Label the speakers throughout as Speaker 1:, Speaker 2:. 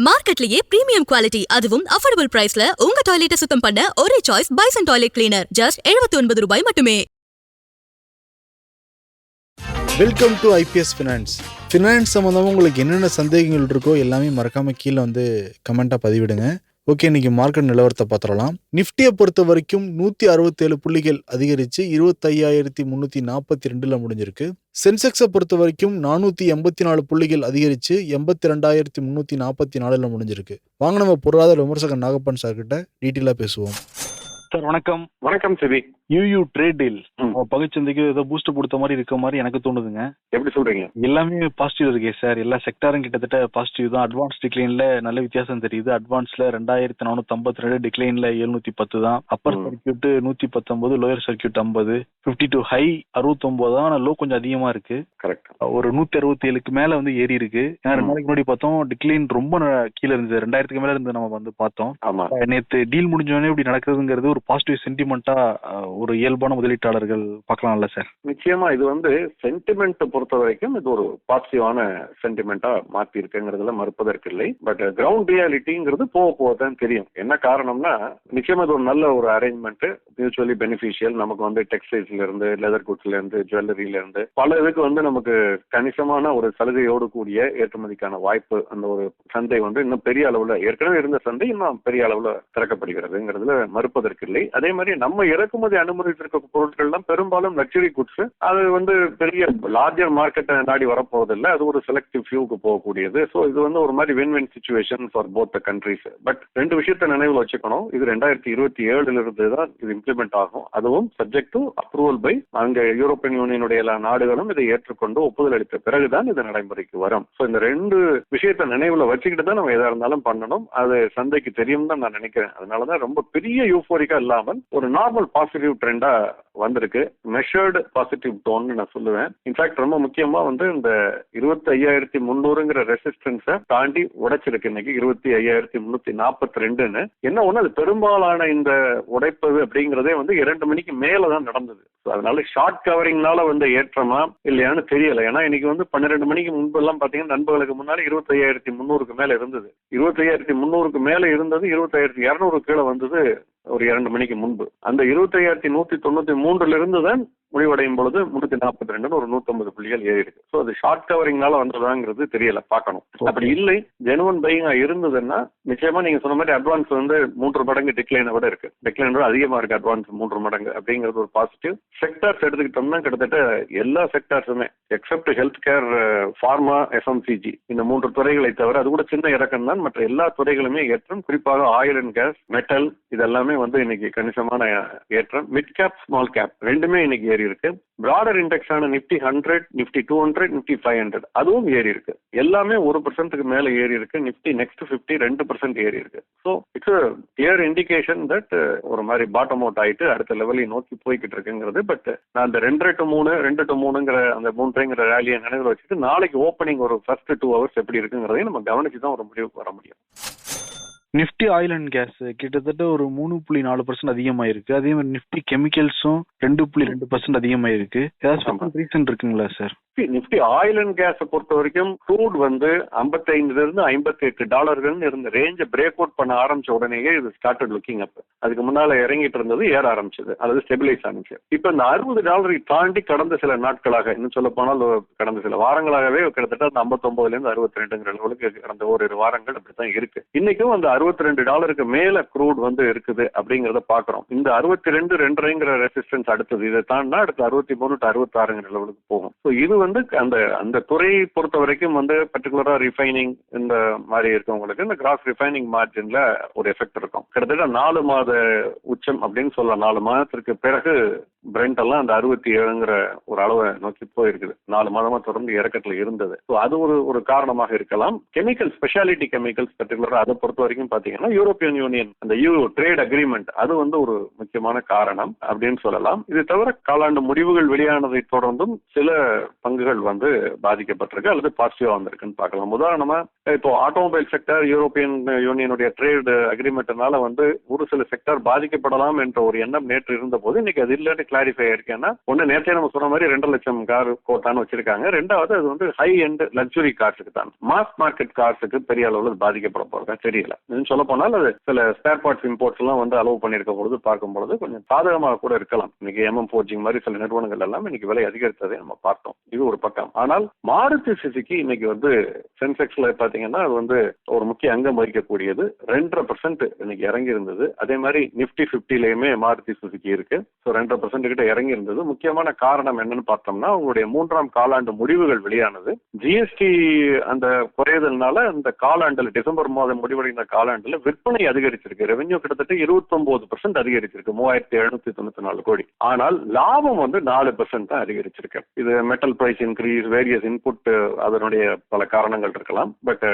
Speaker 1: மார்க்கெட்லயே premium quality அதுவும் affordable பிரைஸ்ல உங்க டாய்லெட்டை சுத்தம் பண்ண ஒரே choice bison toilet cleaner just 79 ரூபாய் மட்டுமே.
Speaker 2: Welcome to IPS finance. Finance சம்மந்தமாக உங்களுக்கு என்னென்ன சந்தேகங்கள் இருக்கோ எல்லாமே மறக்காமல் கீழே கமெண்ட்டாக பதிவிடுங்க. ஓகே, இன்றைக்கி மார்க்கெட் நிலவரத்தை பார்த்துடலாம். நிஃப்டியை பொறுத்த வரைக்கும் 167 புள்ளிகள் அதிகரித்து 25,342 முடிஞ்சிருக்கு. சென்செக்ஸை பொறுத்த வரைக்கும் 484 புள்ளிகள் அதிகரித்து 82,344 முடிஞ்சிருக்கு. வாங்க நம்ம பொருளாதார விமர்சகர் நாகப்பன் சார்கிட்ட டீட்டெயிலாக பேசுவோம்.
Speaker 3: சார் வணக்கம்.
Speaker 4: வணக்கம் சிவி.
Speaker 3: யூ ட்ரேட் டீல் பங்குச்சந்தைக்கு ஏதோ பூஸ்ட் கொடுத்த மாதிரி இருக்க மாதிரி எனக்கு தோணுதுங்க.
Speaker 4: எப்படி சொல்றீங்க?
Speaker 3: எல்லாமே பாசிட்டிவ் இருக்கே சார். எல்லா செக்டாரும் கிட்டத்தட்ட பாசிட்டிவ் தான். அட்வான்ஸ் டிக்ளைன்ல நல்ல வித்தியாசம் தெரியுது. அட்வான்ஸ்ல 2452, டிக்ளைன்ல 710 தான். Appar circuit 119, lower circuit 50, 52 high 69 தான். ஆனா லோ கொஞ்சம் அதிகமா இருக்கு.
Speaker 4: கரெக்ட்.
Speaker 3: ஒரு 167க்கு மேல ஏறி இருக்கு. ஏன்னா 2 நாளைக்கு முன்னாடி பார்த்தோம் டிக்ளைன் ரொம்ப கீழே இருந்தது. 2000க்கு மேல இருந்து நம்ம பார்த்தோம். நேற்று டீல் முடிஞ்சோடனே இப்படி நடக்குதுங்கிறது ஒரு பாசிட்டிவ் சென்டிமெண்டா ஒரு இயல்பான முதலீட்டாளர்கள் பார்க்கலாம்ல சார்?
Speaker 4: நிச்சயமா இது சென்டிமெண்ட் பொறுத்த வரைக்கும் இது ஒரு பாசிட்டிவான சென்டிமெண்டா மாத்தி இருக்குங்கிறதுல மறுப்பதற்கு இல்லை. பட் கிரவுண்ட் ரியாலிட்டிங்கிறது போக தான் தெரியும். என்ன காரணம்னா நிச்சயமா இது ஒரு நல்ல ஒரு அரேஞ்ச்மெண்ட், மியூச்சுவலி பெனிஃபிஷியல். நமக்கு டெக்ஸ்டைல்ஸ்ல இருந்து, லெதர் குட்ஸ்ல இருந்து, ஜுவல்லரியில இருந்து பல இதுக்கு நமக்கு கணிசமான ஒரு சலுகையோடு கூடிய ஏற்றுமதிக்கான வாய்ப்பு. அந்த ஒரு சந்தை இன்னும் பெரிய அளவுல, ஏற்கனவே இருந்த சந்தை இன்னும் பெரிய அளவுல திறக்கப்படுகிறதுங்கிறதுல மறுப்பதற்கு இல்லை. அதே மாதிரி நம்ம இறக்குமதி அனுமதித்திருக்க பொருட்கள் எல்லாம் பெரும்பாலும் லக்ஸரி குட்ஸ். அது பெரிய லார்ஜர் மார்க்கெட்டை நாடி வரப்போவதில்லை. அது ஒரு செலக்டிவ் ஃபியூக்கு போகக்கூடியது. ஸோ இது ஒரு மாதிரி win situation for both the countries. But 2 விஷயத்தை நினைவில் வச்சுக்கணும். இது 2027 இருந்து தான் இது இம்ப்ளிமெண்ட் ஆகும். அதுவும் சப்ஜெக்ட் டு அப்ரூவல் பை அங்க யூரோப்பியன் யூனியனுடைய எல்லா நாடுகளும் இதை ஏற்றுக்கொண்டு ஒப்புதல் அளித்த பிறகுதான் இது நடைமுறைக்கு வரும். ஸோ இந்த 2 விஷயத்தை நினைவுல வச்சுக்கிட்டு தான் நம்ம எதா இருந்தாலும் பண்ணணும். அது சந்தைக்கு தெரியும் தான் நான் நினைக்கிறேன். அதனாலதான் ரொம்ப பெரிய யூஃபோரிக்கா இல்லாமல் ஒரு நார்மல் பாசிட்டிவ் ட்ரெண்டா வந்திருக்கு. மெஷர்டு பாசிட்டிவ் டோன் நான் சொல்லுவேன். இன்ஃபேக்ட் ரொம்ப முக்கியமா இந்த 25,300ங்கிற ரெசிஸ்டன்ஸை தாண்டி உடைச்சிருக்கு. இன்னைக்கு 25,342. என்ன ஒண்ணு, அது பெரும்பாலான இந்த உடைப்பது அப்படிங்கறதே 2 மணிக்கு மேலதான் நடந்தது. அதனால ஷார்ட் கவரிங்னால ஏற்றமா இல்லையான்னு தெரியல. ஏன்னா இன்னைக்கு 12 மணிக்கு முன்பு எல்லாம் பாத்தீங்கன்னா நண்பர்களுக்கு முன்னாடி 25,300க்கு மேல இருந்தது. 25,300க்கு மேல இருந்தது 25,200 கீழே வந்தது ஒரு 2 மணிக்கு முன்பு. அந்த 25,193 இருந்து தான் முடிவடையும் பொழுது 342 ஒரு 150 புள்ளிகள் ஏறி இருக்கு. ஸோ அது ஷார்ட் கவரிங்னால வந்ததாங்கிறது தெரியல, பார்க்கணும். அப்படி இல்லை, ஜெனுவன் பையிங்கா இருந்ததுன்னா நிச்சயமா நீங்க சொன்ன மாதிரி அட்வான்ஸ் 3 மடங்கு டிக்ளைனை விட இருக்கு. டிக்ளைன் அதிகமா இருக்கு, அட்வான்ஸ் 3 மடங்கு அப்படிங்கிறது ஒரு பாசிட்டிவ். செக்டார்ஸ் எடுத்துக்கிட்டோம்னா கிட்டத்தட்ட எல்லா செக்டார்ஸுமே except health care, pharma, FMCG இந்த 3 துறைகளை தவிர, அது கூட சின்ன இறக்கம் தான். மற்ற எல்லா துறைகளுமே ஏற்றம். குறிப்பாக ஆயில் அண்ட் கேஸ், மெட்டல் இதெல்லாமே இன்னைக்கு கணிசமான ஏற்றம். மிட் கேப், ஸ்மால் கேப் ரெண்டுமே இன்னைக்கு ஏறி இருக்கு. பிராடர் இண்டெக்ஸ் ஆன நிப்டி 100, நிப்டி 200, நிப்டி 500 அதுவும் ஏறி இருக்கு. எல்லாமே 1% மேல ஏறி இருக்கு. நிப்டி நெக்ஸ்ட் 50 2% ஏறி இருக்கு. So it's clear indication that ஒரு மாதிரி பாட்டம் அவுட் ஆயிட்டு அடுத்த லெவலை நோக்கி போய்கிட்டு இருக்குங்கிறது. பட் நான் அந்த 2 to 3ங்கிற அந்த 3ங்கிற ரேலியை நினைவில் வச்சுட்டு நாளைக்கு ஓப்பனிங் ஒரு ஃபர்ஸ்ட் 2 hours எப்படி இருக்குங்கிறதையும் நம்ம கவனிச்சு தான் ஒரு முடிவுக்கு வர முடியும்.
Speaker 3: நிஃப்டி ஆயில் அண்ட் கேஸ் கிட்டத்தட்ட ஒரு 3.4% அதிகமாயிருக்கு. அதே மாதிரி நிஃப்டி கெமிக்கல்ஸும் 2.2% அதிகமாயிருக்கு. ஏதாவது ரீசன் இருக்குங்களா சார்?
Speaker 4: நிப்டி ஆயில் அண்ட் கேஸை பொறுத்த வரைக்கும் க்ரூட் 55 இருந்து $58 இருந்த ரேஞ்சை பிரேக் அவுட் பண்ண ஆரம்பிச்ச உடனேயே இது ஸ்டார்டட் லுக்கிங் அப். அதுக்கு முன்னால இறங்கிட்டு இருந்தது, ஏற ஆரம்பிச்சது, அதாவது ஸ்டெபிலைஸ் ஆனிச்சு. இப்ப இந்த $60 தாண்டி கடந்த சில நாட்களாக, இன்னும் சொல்ல போனால் கடந்த சில வாரங்களாகவே கிட்டத்தட்ட 59ல இருந்து 62ங்கிற அளவுக்கு கடந்த ஓரிரு வாரங்கள் அப்படித்தான் இருக்கு. இன்னைக்கும் அந்த $62 மேல க்ரூட் இருக்குது அப்படிங்கறத பாக்குறோம். இந்த 62.2ங்கிற ரெசிஸ்டன்ஸ் அடுத்தது, இதை தாண்டா அடுத்து 63 to 66ங்கிற லெவலுக்கு போகும். இது அந்த துறையை பொறுத்த வரைக்கும் பர்டிகுலரா ரிஃபைனிங் இந்த மாதிரி இருக்கவங்களுக்கு இந்த கிராஸ் ரிஃபைனிங் மார்ஜின்ல ஒரு எஃபெக்ட் இருக்கும். கிட்டத்தட்ட 4 மாத உச்சம் அப்படின்னு சொல்லலாம். 4 மாதத்திற்கு பிறகு பிரெண்ட் எல்லாம் அந்த 67ங்கிற ஒரு அளவை நோக்கி போயிருக்குது. 4 மாதமா தொடர்ந்து இறக்கத்துல இருந்தது. அது ஒரு காரணமாக இருக்கலாம். கெமிக்கல், ஸ்பெஷாலிட்டி கெமிக்கல்ஸ் பர்டிகுலரா அதை பொறுத்த வரைக்கும் பாத்தீங்கன்னா யூரோப்பியன் யூனியன் அந்த ட்ரேட் அக்ரிமெண்ட் அது ஒரு முக்கியமான காரணம் அப்படின்னு சொல்லலாம். இது தவிர காலாண்டு முடிவுகள் வெளியானதை தொடர்ந்தும் சில பங்குகள் பாதிக்கப்பட்டிருக்கு அல்லது பாசிட்டிவா வந்திருக்குன்னு பார்க்கலாம். உதாரணமா இப்போ ஆட்டோமொபைல் செக்டர் யூரோப்பியன் யூனியனுடைய ட்ரேட் அக்ரிமெண்ட்னால ஒரு சில செக்டர் பாதிக்கப்படலாம் என்ற ஒரு எண்ணம் நேற்று இருந்த போது இன்னைக்கு அது இல்லாட்டி கிளாரிஃபை இருக்கேன்னா, ஒண்ணு நேற்றே நம்ம சொன்ன மாதிரி 2 லட்சம் கார் கோட்டான்னு வச்சிருக்காங்க. ரெண்டாவது அது வந்து ஹை எண்ட் லக்ஸுரி கார்ஸுக்கு தான், மாஸ் மார்க்கெட் கார்ஸுக்கு பெரிய அளவுல பாதிக்கப்பட போறதா தெரியல. சொல்ல போனால் அது சில ஸ்பேர் பார்ட்ஸ் இம்போர்ட்ஸ் எல்லாம் வந்து அலோவ் பண்ணிருக்க பொழுது பார்க்கும் பொழுது கொஞ்சம் சாதகமாக கூட இருக்கலாம். இன்னைக்கு MM Forging மாதிரி சில நிறுவனங்கள் எல்லாம் இன்னைக்கு விலை அதிகரித்ததை நம்ம பார்த்தோம். இது ஒரு பக்கம். ஆனால் மாருதி சுசுகி இன்னைக்கு வந்து சென்செக்ஸ்ல பாத்தீங்கன்னா அது வந்து ஒரு முக்கிய அங்கம் வகிக்கக்கூடியது. 2.5% இன்னைக்கு இறங்கி இருந்தது. அதே மாதிரி நிப்டி 50லயுமே மாருதி சுசுகி இருக்கு. 2.5% கிட்ட இறங்கி இருந்தது. முக்கியமான காரணம் என்னன்னு பார்த்தோம்னா, அவங்களுடைய 3ஆம் காலாண்டு முடிவுகள் வெளியானது. ஜிஎஸ்டி அந்த குறைதல்னால இந்த காலாண்டுல டிசம்பர் மாதம் முடிவடைந்த காலாண்டுல விற்பனை அதிகரிச்சிருக்கு. ரெவென்யூ கிட்டத்தட்ட 29% அதிகரிச்சிருக்கு, 3794 கோடி. ஆனால் லாபம் வந்து 4% தான் அதிகரிச்சிருக்கு. இது metal price increase, various input, அதனுடைய பல காரணங்கள் இருக்கலாம். பட்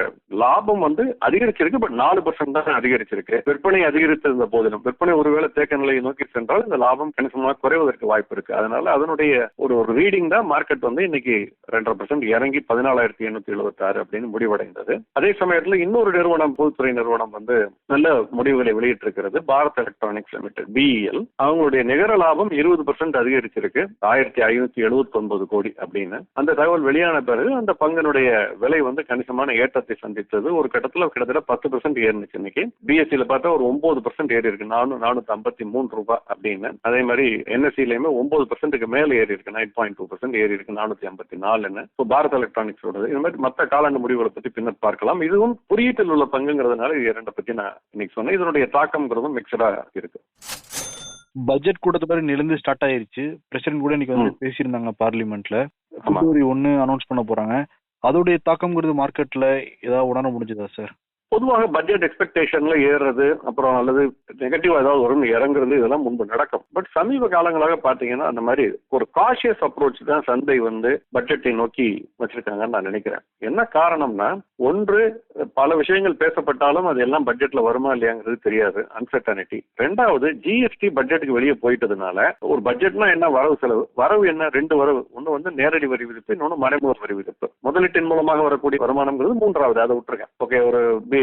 Speaker 4: லாபம் வந்து அதிகரிச்சிருக்கு, பட் 4% தான் அதிகரிச்சிருக்கு. விற்பனை அதிகரித்திருந்த போதிலும் விற்பனை ஒருவேளை தேக்க நிலையை நோக்கி சென்றால் இந்த லாபம் கணிசமாக குறைவதற்கு வாய்ப்பு இருக்கு. அதனால அதனுடைய ஒரு ரீடிங் தான் மார்க்கெட் வந்து இன்னைக்கு 2.5% இறங்கி 14,876 அப்படின்னு முடிவடைந்தது. அதே சமயத்துல இன்னொரு நிறுவனம், பொதுத்துறை நிறுவனம் வந்து நல்ல முடிவுகளை வெளியிட்டிருக்கிறது, பாரத் எலக்ட்ரானிக்ஸ் லிமிடெட் BEL. அவங்களுடைய நிகர லாபம் 20% அதிகரிச்சிருக்கு, 1579 கோடி அப்படின்னு. அந்த தகவல் வெளியான பிறகு அந்த பங்கினுடைய விலை வந்து கணிசமான ஏற்றத்தை சந்தித்தது. ஒரு கட்டத்துல கிட்டத்தட்ட 10% ஏறினுச்சு. இன்னைக்கு BSEல பார்த்தா ஒரு 9% ஏறி இருக்கு, 453 ரூபாய் அப்படின்னு. அதே மாதிரி NSEலயுமே 9%க்கு மேல ஏறி இருக்கு, 9.2% ஏறி இருக்கு, 454. பாரத் எலக்ட்ரானிக்ஸ் இது மாதிரி மற்ற காலாண்டு முடிவுகளை பத்தி பின்னர் பார்க்கலாம். இதுவும் குறியீட்டில் உள்ள பங்குங்கிறதுனால இது இரண்டை பத்தி நான் இன்னைக்கு சொன்னேன். இதனுடைய தாக்கம்ங்கிறதும் மிக்சடா இருக்கு.
Speaker 3: பட்ஜெட் கூட்டத்தொடர் நிலந்து ஸ்டார்ட் ஆயிருச்சு. பிரசிடென்ட் கூட இன்னைக்கு வந்து பேசியிருந்தாங்க பார்லிமெண்ட்ல. பிப்ரவரி 1 அனௌன்ஸ் பண்ண போறாங்க. அதோடைய தாக்கம்ங்கிறது மார்க்கெட்ல ஏதாவது உணர முடிஞ்சதா சார்?
Speaker 4: பொதுவாக பட்ஜெட் எக்ஸ்பெக்டேஷன்ல ஏறுறது, அப்புறம் அல்லது நெகட்டிவா ஏதாவது வரும் இறங்குறது, இதெல்லாம் முன்பு நடக்கும். பட் சமீப காலங்களாக பாத்தீங்கன்னா அந்த மாதிரி ஒரு காஷியஸ் அப்ரோச் தான் சந்தை வந்து பட்ஜெட்டை நோக்கி வச்சிருக்காங்கன்னு நான் நினைக்கிறேன். என்ன காரணம்னா, ஒன்று, பல விஷயங்கள் பேசப்பட்டாலும் அது எல்லாம் பட்ஜெட்ல வருமா இல்லையாங்கிறது தெரியாது, அன்சர்டனிட்டி. ரெண்டாவது, ஜிஎஸ்டி பட்ஜெட்டுக்கு வெளியே போயிட்டதுனால ஒரு பட்ஜெட்னா என்ன, வரவு செலவு. வரவு என்ன, 2 வரவு. ஒன்னு வந்து நேரடி வரி விதிப்பு, இன்னொன்னு மறைமுக வரி விதிப்பு. முதலீட்டின் மூலமாக வரக்கூடிய வருமானம்ங்கிறது 3வது, அதை விட்டுருக்கேன். ஓகே, ஒரு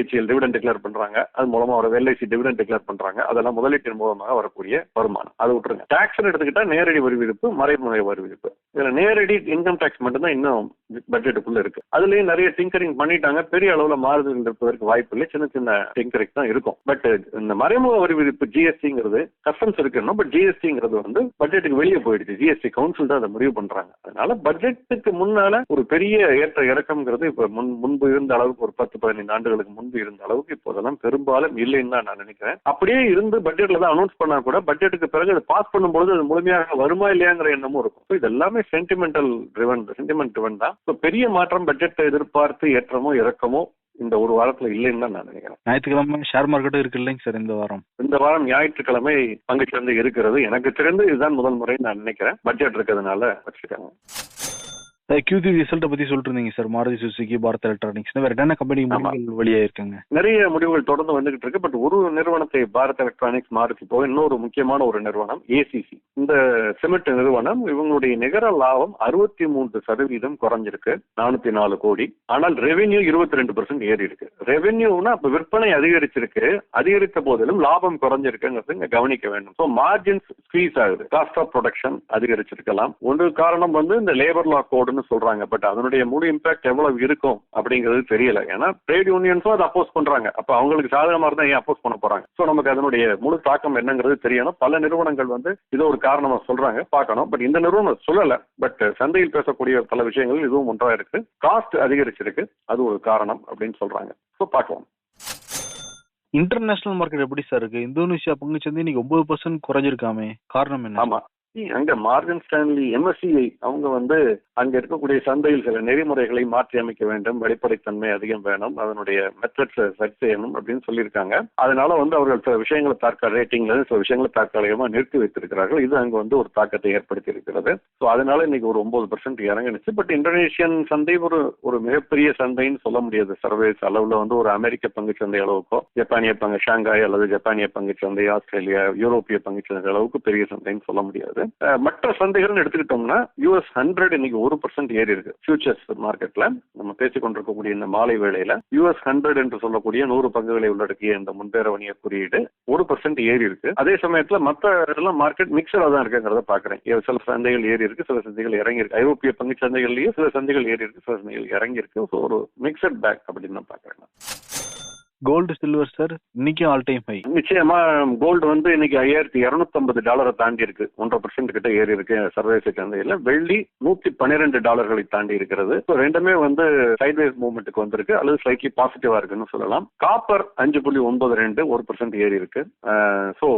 Speaker 4: டிவிடெண்ட் டிக்ளேர் பண்றாங்க, அது மூலமா ஒரு LIC டிவிடெண்ட் டிக்ளேர் பண்றாங்க, அதெல்லாம் முதலீட்டின் மூலமாக வரக்கூடிய வருமானம், அதை விட்டுருங்க. டாக்ஸ் எடுத்துக்கிட்டா நேரடி வரி விதிப்பு, மறைமுக வரி விதிப்பு. இதுல நேரடி இன்கம் டாக்ஸ் மட்டும் தான் இன்னும் பட்ஜெட்டுக்குள்ள இருக்கு. அதுலயும் நிறைய டிங்கரிங் பண்ணிட்டாங்க. பெரிய அளவுல மாறுதல் இருப்பதற்கு வாய்ப்பு இல்லை, சின்ன சின்ன டிங்கரிங் தான் இருக்கும். பட் இந்த மறைமுக வரி விதிப்பு ஜிஎஸ்டிங்கிறது கஸ்டம்ஸ் இருக்கணும், பட் ஜிஎஸ்டிங்கிறது வந்து பட்ஜெட்டுக்கு வெளியே போயிடுச்சு. ஜிஎஸ்டி கவுன்சில் தான் அதை முடிவு பண்றாங்க. அதனால பட்ஜெட்டுக்கு முன்னால ஒரு பெரிய ஏற்ற இறக்கம்ங்கிறது இப்ப முன்பு இருந்த அளவுக்கு, ஒரு 10-15 ஆண்டுகளுக்கு முன்பு இருந்த அளவுக்கு இப்போதெல்லாம் பெரும்பாலும் இல்லைன்னு தான் நான் நினைக்கிறேன். அப்படியே இருந்து பட்ஜெட்ல தான் அனௌன்ஸ் பண்ணா கூட பட்ஜெட்டுக்கு பிறகு அதை பாஸ் பண்ணும்போது அது முழுமையாக வருமா இல்லையாங்கிற எண்ணமும் இருக்கும். இது எல்லாமே சென்டிமெண்ட் ட்ரிவன் தான். பெரிய மாற்றம் பட்ஜெட்டை எதிர்பார்த்து ஏற்றமோ இறக்கமோ இந்த ஒரு வாரத்துல இல்லைன்னு தான் நான் நினைக்கிறேன்.
Speaker 3: ஞாயிற்றுக்கிழமை ஷேர் மார்க்கெட்டும் இருக்கு இல்லைங்க சார்? இந்த வாரம்
Speaker 4: ஞாயிற்றுக்கிழமை பங்குச்சந்தை இருக்கிறது. எனக்கு தெரிந்து இதுதான் முதல் முறை நான் நினைக்கிறேன். பட்ஜெட் இருக்கிறதுனால வச்சிருக்காங்க.
Speaker 3: Q3 ரிசல்ட்டை பத்தி சொல்லிட்டு இருந்தீங்க sir. Maruti Suzuki, Bharat electronics, வேற என்ன கம்பெனி முடிவுகள் வெளியாயிருக்காங்க?
Speaker 4: நிறைய முடிவுகள் தொடர்ந்து வந்துகிட்டு இருக்கு. பட் ஒரு நிறுவனத்தை, பாரத் எலக்ட்ரானிக்ஸ் மாருதி போக இன்னொரு முக்கியமான ஒரு நிறுவனம் ACC. இந்த சிமெண்ட் நிறுவனம், இவங்களுடைய நிகர லாபம் 63% குறைஞ்சிருக்கு, 404 கோடி. ஆனால் ரெவென்யூ 22% ஏறி இருக்கு. ரெவென்யூனா அப்ப விற்பனை அதிகரிச்சிருக்கு, அதிகரித்த போதிலும் லாபம் குறைஞ்சிருக்குங்கிறது இங்க கவனிக்க வேண்டும். ஸோ மார்ஜின்ஸ் ஸ்குவீஸ் ஆகுது, காஸ்ட் ஆஃப் ப்ரொடக்ஷன் அதிகரிச்சிருக்கலாம். ஒரு காரணம் வந்து இந்த லேபர் லா கோடுன்னு சொல்றாங்க. பட் அதனுடைய முழு இம்பாக்ட் எவ்வளவு இருக்கும் அப்படிங்கிறது தெரியல. ஏன்னா ட்ரேட் யூனியன்ஸும் அதை அப்போஸ் பண்றாங்க. அப்ப அவங்களுக்கு சாதகமா இருந்தா ஏன் அப்போஸ் பண்ண போறாங்க? சோ நமக்கு அதனுடைய முழு தாக்கம் என்னங்கிறது தெரியணும். பல நிறுவனங்கள் வந்து இது ஒரு காரணமா சொல்றாங்க, பார்க்கணும். பட் இந்த நிறுவனம் சொல்லல. பட் சந்தையில் பேசக்கூடிய பல விஷயங்கள் இதுவும் ஒன்றா இருக்கு. காஸ்ட் அதிகரிச்சிருக்கு, அது ஒரு காரணம் அப்படின்னு சொல்றாங்க. சோ பார்க்கலாம்.
Speaker 3: இன்டர்நேஷனல் மார்க்கெட் எப்படி சார் இருக்கு? இந்தோனேஷியா பங்குச்சந்தை இன்னைக்கு 9% குறைஞ்சிருக்காமே, காரணம் என்ன?
Speaker 4: ஆமா, அங்க மார்கன் ஸ்டான்லி MSCI அவங்க வந்து அங்க இருக்கக்கூடிய சந்தையில் சில நெறிமுறைகளை மாற்றி அமைக்க வேண்டும், வெளிப்படைத்தன்மை அதிகம் வேணும், அதனுடைய மெத்தட்ஸ் சரி செய்யணும் அப்படின்னு சொல்லியிருக்காங்க. அதனால வந்து அவர்கள் சில விஷயங்களை ரேட்டிங்ல சில விஷயங்களை தற்காலிகமா நிறுத்தி வைத்திருக்கிறார்கள். இது அங்க வந்து ஒரு தாக்கத்தை ஏற்படுத்தி இருக்கிறது. ஸோ அதனால இன்னைக்கு ஒரு 9% இறங்கினுச்சு. பட் இந்தோனேஷியன் சந்தை ஒரு மிகப்பெரிய சந்தைன்னு சொல்ல முடியாது. சர்வதேச அளவுல வந்து ஒரு அமெரிக்க பங்குச்சந்தை அளவுக்கோ, ஜப்பானிய ஷாங்காய் அல்லது ஜப்பானிய பங்குச்சந்தை, ஆஸ்திரேலியா, யூரோப்பிய பங்குச்சந்தை அளவுக்கு பெரிய சந்தைன்னு சொல்ல முடியாது. இருந்தது. மற்ற சந்தைகள்னு எடுத்துக்கிட்டோம்னா US 100 இன்னைக்கு 1% ஏறி இருக்கு ஃபியூச்சர்ஸ் மார்க்கெட்ல. நம்ம பேசிக் கொண்டிருக்கக்கூடிய இந்த மாலை வேளையில US 100 என்று சொல்லக்கூடிய 100 பங்குகளை உள்ளடக்கிய இந்த முன்பேற வணிக குறியீடு 1% ஏறி இருக்கு. அதே சமயத்துல மற்ற இதெல்லாம் மார்க்கெட் மிக்சரா தான் இருக்குங்கிறத பாக்குறேன். சில சந்தைகள் ஏறி இருக்கு, சில சந்தைகள் இறங்கி இருக்கு. ஐரோப்பிய பங்கு சந்தைகள்லயே சில சந்தைகள் ஏறி இருக்கு, சில சந்தைகள் இறங்கி இருக்கு. ஒரு மிக்சட் பேக் அப்படின்னு நான் பாக்குறேன்.
Speaker 3: கோல்டு சில்வர் சார் இன்னைக்கு ஆல் டைம் ஹை.
Speaker 4: நிச்சயமா கோல்டு வந்து இன்னைக்கு $5250 தாண்டி இருக்கு. 1.5% கிட்ட ஏறி இருக்கு சர்வதேச சந்தையில. வெள்ளி $112 தாண்டி இருக்கிறது. ரெண்டுமே வந்து சைட்வேஸ் மூவ்மெண்ட்டுக்கு வந்திருக்கு அல்லது ஸ்லைட்லி பாசிட்டிவா இருக்குன்னு சொல்லலாம். காப்பர் 5.92 1% ஏறி இருக்கு. ஸோ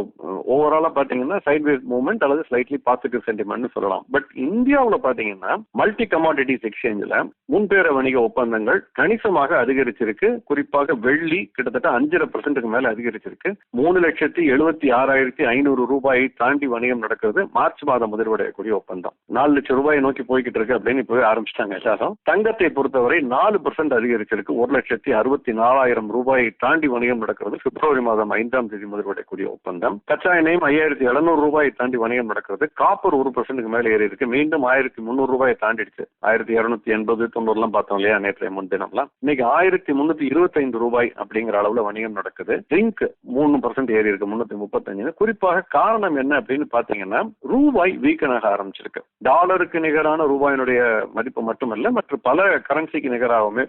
Speaker 4: ஓவராலா பாத்தீங்கன்னா சைட்வேஸ் மூவ்மெண்ட் அல்லது ஸ்லைட்லி பாசிட்டிவ் சென்டிமெண்ட் சொல்லலாம். பட் இந்தியாவுல பாத்தீங்கன்னா மல்டி கமாடிட்டிஸ் எக்ஸ்சேஞ்சில் முன்பேற வணிக ஒப்பந்தங்கள் கணிசமாக அதிகரிச்சிருக்கு. குறிப்பாக வெள்ளி கிட்டத்தட்ட 5.5% மேல அதிகரிச்சிருக்கு. 3,76,500 ரூபாயை தாண்டி வணிகம் நடக்கிறது. மார்ச் மாதம் முதல்வடையக்கூடிய ஒப்பந்தம் 4 லட்சம் ரூபாயை நோக்கி போய்கிட்டு இருக்கு அப்படின்னு இப்பவே ஆரம்பிச்சிட்டாங்க எல்லாரும். தங்கத்தை பொறுத்தவரை 4% அதிகரிச்சிருக்கு. 1,64,000 ரூபாயை தாண்டி வணிகம் நடக்கிறது. பிப்ரவரி மாதம் 5ஆம் தேதி முதல்வடையக்கூடிய ஒப்பந்தம். கச்சா எண்ணெயும் 5,700 ரூபாயை தாண்டி வணிகம் நடக்கிறது. காப்பர் 1% மேல ஏறி இருக்கு. மீண்டும் 1,300 ரூபாயை தாண்டிடுச்சு. 1,280 90 பார்த்தோம் இல்லையா நேற்றைய முன்தினம்லாம். இன்னைக்கு 1,325 ரூபாய் அப்படிங்கிற அளவுல வணிகம் நடக்குது. ஜிங்க் 3% ஏறி இருக்கு 335. குறிப்பாக காரணம் என்ன அப்படின்னு பாத்தீங்கன்னா ரூபாய் வீக்கன் ஆக ஆரம்பிச்சிருக்கு. டாலருக்கு நிகரான ரூபாயினுடைய மதிப்பு மட்டுமல்ல மற்ற பல கரன்சிக்கு நிகராகவுமே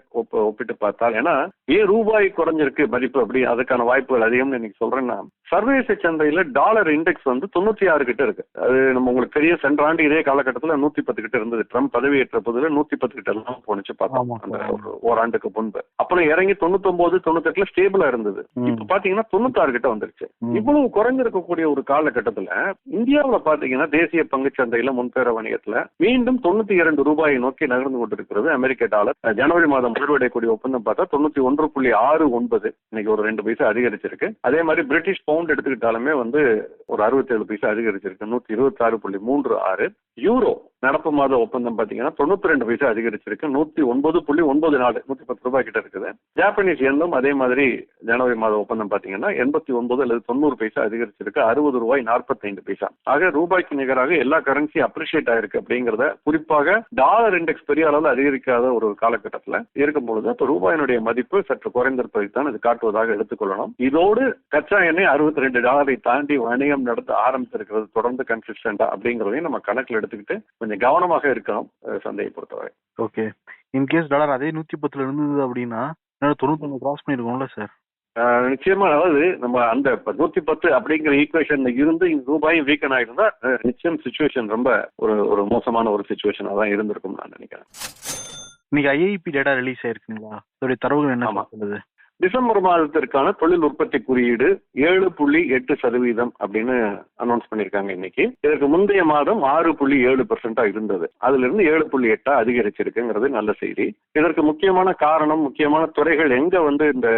Speaker 4: ஒப்பிட்டு பார்த்தால், ஏன்னா ஏன் ரூபாய் குறைஞ்சிருக்கு மதிப்பு அப்படி அதுக்கான வாய்ப்புகள் அதிகம்னு இன்னைக்கு சொல்றேன்னா சர்வதேச சந்தையில டாலர் இண்டெக்ஸ் வந்து 96 கிட்ட இருக்கு. அது நம்ம உங்களுக்கு தெரிய சென்ற ஆண்டு இதே காலகட்டத்தில் 110 கிட்ட இருந்தது. ட்ரம்ப் பதவியேற்ற போதுல 110 கிட்ட எல்லாம் போனிச்சு பார்த்தோம் அந்த ஓராண்டுக்கு முன்பு. அப்புறம் இறங்கி 99 98 ஸ்டேபிளா இருந்தது. இப்ப பாத்தீங்கன்னா 96 கிட்ட வந்துருச்சு. இவ்வளவு குறைஞ்சிருக்கக்கூடிய ஒரு காலகட்டத்துல இந்தியாவுல பாத்தீங்கன்னா தேசிய பங்கு சந்தையில முன்பேற வணிகத்துல மீண்டும் 92 ரூபாயை நோக்கி நகர்ந்து கொண்டிருக்கிறது அமெரிக்க டாலர். ஜனவரி மாதம் முதல்வடையக்கூடிய ஒப்பந்தம் பார்த்தா 91.69 இன்னைக்கு ஒரு 2 பைசா அதிகரிச்சிருக்கு. அதே மாதிரி பிரிட்டிஷ் பவுண்ட் எடுத்துக்கிட்டாலுமே வந்து ஒரு 67 பைசா அதிகரிச்சிருக்கு. 126.36. யூரோ நடப்பு மாத ஒப்பந்தம் பாத்தீங்கன்னா 92 பைசா அதிகரிச்சிருக்கு. 109.94 110 ரூபாய் கிட்ட இருக்குது. ஜாப்பனீஸ் எண்ணும் அதே மாதிரி ஜனவரி மாத ஒப்பந்தம் பாத்தீங்கன்னா 89 அல்லது 90 பைசா அதிகரிச்சிருக்கு. 60 ரூபாய் 45 பைசா. ஆக ரூபாய்க்கு நிகராக எல்லா கரன்சி அப்ரிஷியேட் ஆயிருக்கு அப்படிங்கறத குறிப்பாக டாலர் இண்டெக்ஸ் பெரிய அளவில் அதிகரிக்காத ஒரு காலகட்டத்தில் இருக்கும் பொழுது அப்ப ரூபாயினுடைய மதிப்பு சற்று குறைந்திருப்பதை தான் இது காட்டுவதாக எடுத்துக்கொள்ளணும். இதோடு கச்சா எண்ணெய் $62 தாண்டி வணிகம் நடத்த ஆரம்பித்திருக்கிறது தொடர்ந்து கன்சிஸ்டன்டா அப்படிங்கறதையும் நம்ம கணக்கில் எடுத்துக்கிட்டு கொஞ்சம் கவனமாக இருக்கணும் சந்தையை பொறுத்தவரை.
Speaker 3: ஓகே, இன்கேஸ் டாலர் அதே 110 இருந்தது அப்படின்னா 99 கிராஸ் பண்ணிருக்கோம்ல சார்?
Speaker 4: நிச்சயமா, அதாவது நம்ம அந்த 110 அப்படிங்கிற ஈக்குவேஷன்ல இருந்து ரூபாயும் வீக்கன் ஆயிருந்தா நிச்சயம் சிச்சுவேஷன் ரொம்ப ஒரு மோசமான ஒரு சிச்சுவேஷனா தான் இருந்திருக்கும் நான் நினைக்கிறேன்.
Speaker 3: இன்னைக்கு ஐஐபி டேட்டா ரிலீஸ் ஆயிருக்குங்களா? அதோட தரவுகள் என்ன சொல்லுது?
Speaker 4: டிசம்பர் மாதத்திற்கான தொழில் உற்பத்தி குறியீடு 7.8% அப்படின்னு அனௌன்ஸ் பண்ணிருக்காங்க இன்னைக்கு. இதற்கு முந்தைய மாதம் 6.7% இருந்தது. அதுல இருந்து 7.8 அதிகரிச்சிருக்குங்கிறது நல்ல செய்தி. இதற்கு முக்கியமான காரணம், முக்கியமான துறைகள் எங்க வந்து இந்த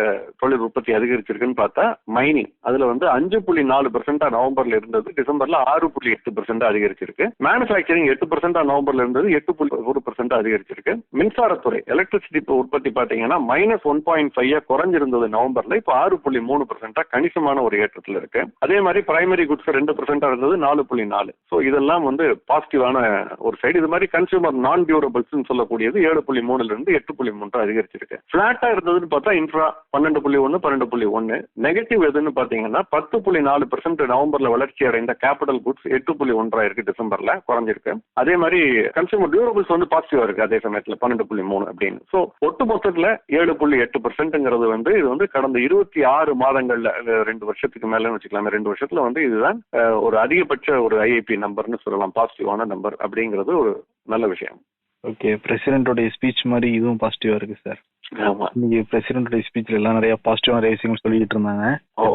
Speaker 4: தொழில் உற்பத்தி அதிகரிச்சிருக்குன்னு பார்த்தா மைனிங். அதுல வந்து 5.4% நவம்பர்ல இருந்தது, டிசம்பர்ல 6.8% அதிகரிச்சிருக்கு. மேனுபேக்சரிங் 8% நவம்பர்ல இருந்தது, 8.1% அதிகரிச்சிருக்கு. மின்சாரத்துறை எலக்ட்ரிசிட்டி உற்பத்தி பாத்தீங்கன்னா -1.5 குறைஞ்சிருந்தது நவம்பர்ல, இப்ப 6.3% கணிசமான ஒரு ஏற்றத்தில் இருக்கு. அதே மாதிரி பிரைமரி குட்ஸ் 2% இருந்தது, 4.4. சோ இதெல்லாம் வந்து பாசிட்டிவான ஒரு சைடு. இது மாதிரி கன்சூமர் நான் டியூரபிள்ஸ் சொல்லக்கூடியது 7.3 இருந்து 8.3 அதிகரிச்சிருக்கு. பிளாட்டா இருந்ததுன்னு பார்த்தா இன்ஃப்ரா 12.1 12.1. நெகட்டிவ் எதுன்னு பாத்தீங்கன்னா 10.4% நவம்பர்ல வளர்ச்சி அடைந்த கேபிட்டல் குட்ஸ் 8.1 இருக்கு, டிசம்பர்ல குறைஞ்சிருக்கு. அதே மாதிரி கன்சூமர் டியூரபிள்ஸ் வந்து பாசிட்டிவா இருக்கு அதே சமயத்துல 12.3 அப்படின்னு. சோ ஒட்டு மொத்தத்துல 7.8% வந்து இது வந்து கடந்த 26 மாதங்கள்ல 2 வருஷத்துக்கு மேல வச்சுக்கலாம். 2 வருஷத்துல வந்து இதுதான் ஒரு அதிகபட்ச ஒரு ஐஐபி நம்பர்னு சொல்லலாம், பாசிட்டிவான நம்பர் அப்படிங்கிறது ஒரு நல்ல விஷயம்.
Speaker 3: ஓகே, பிரசிடென்டோட ஸ்பீச் மாதிரி இதுவும் பாசிட்டிவா இருக்கு சார்.
Speaker 4: ஆமா,
Speaker 3: நீங்க பிரசிடென்டோட ஸ்பீச்ல எல்லாம் நிறைய பாசிட்டிவான நிறைய விஷயங்கள் சொல்லிட்டு இருந்தாங்க.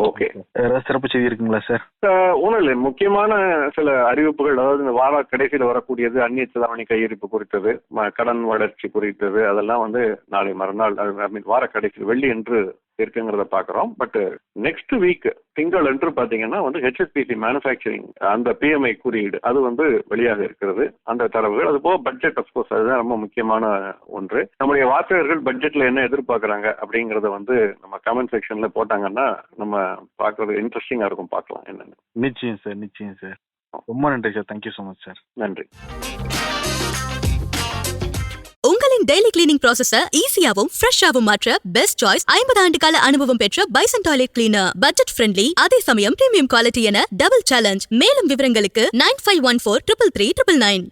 Speaker 4: ஓகே,
Speaker 3: ஏதாவது சிறப்பு செய்தி இருக்குங்களா சார்?
Speaker 4: ஒன்றும் இல்லை, முக்கியமான சில அறிவிப்புகள், அதாவது இந்த வார கடைசியில் வரக்கூடியது அந்நிய செலாவணி கையிருப்பு குறித்தது, கடன் வளர்ச்சி குறித்தது, அதெல்லாம் வந்து நாளை மறுநாள் வார கடைசி வெள்ளி என்று இருக்குங்கிறத பாக்குறோம். பட் நெக்ஸ்ட் வீக் திங்கள் என்று பாத்தீங்கன்னா வந்து ஹெச்எஸ்பிசி மேனுபேக்சரிங் அந்த பிஎம்ஐ குறியீடு அது வந்து வெளியாக இருக்கிறது. அந்த தரவுகள் அது போக பட்ஜெட், அப்கோர்ஸ் அதுதான் ரொம்ப முக்கியமான ஒன்று. நம்முடைய வாசகர்கள் பட்ஜெட்ல என்ன எதிர்பார்க்கறாங்க அப்படிங்கறத வந்து நம்ம கமெண்ட் செக்ஷன்ல போட்டாங்கன்னா நம்ம பாக்குறது இன்ட்ரெஸ்டிங்கா இருக்கும், பார்க்கலாம் என்னன்னு.
Speaker 3: நிச்சயம் சார், நிச்சயம் சார். ரொம்ப நன்றி sir, thank you so much sir.
Speaker 4: நன்றி.
Speaker 1: உங்களின் டெய்லி கிளீனிங் ப்ராசஸ ஈஸியாவும் ஃப்ரெஷ்ஷாவும் மாற்ற பெஸ்ட் சாய்ஸ் 50 ஆண்டு கால அனுபவம் பெற்ற bison toilet cleaner. Budget friendly, அதே சமயம் பிரீமியம் குவாலிட்டி என டபுள் சேலஞ்ச். மேலும் விவரங்களுக்கு 9514 333 999.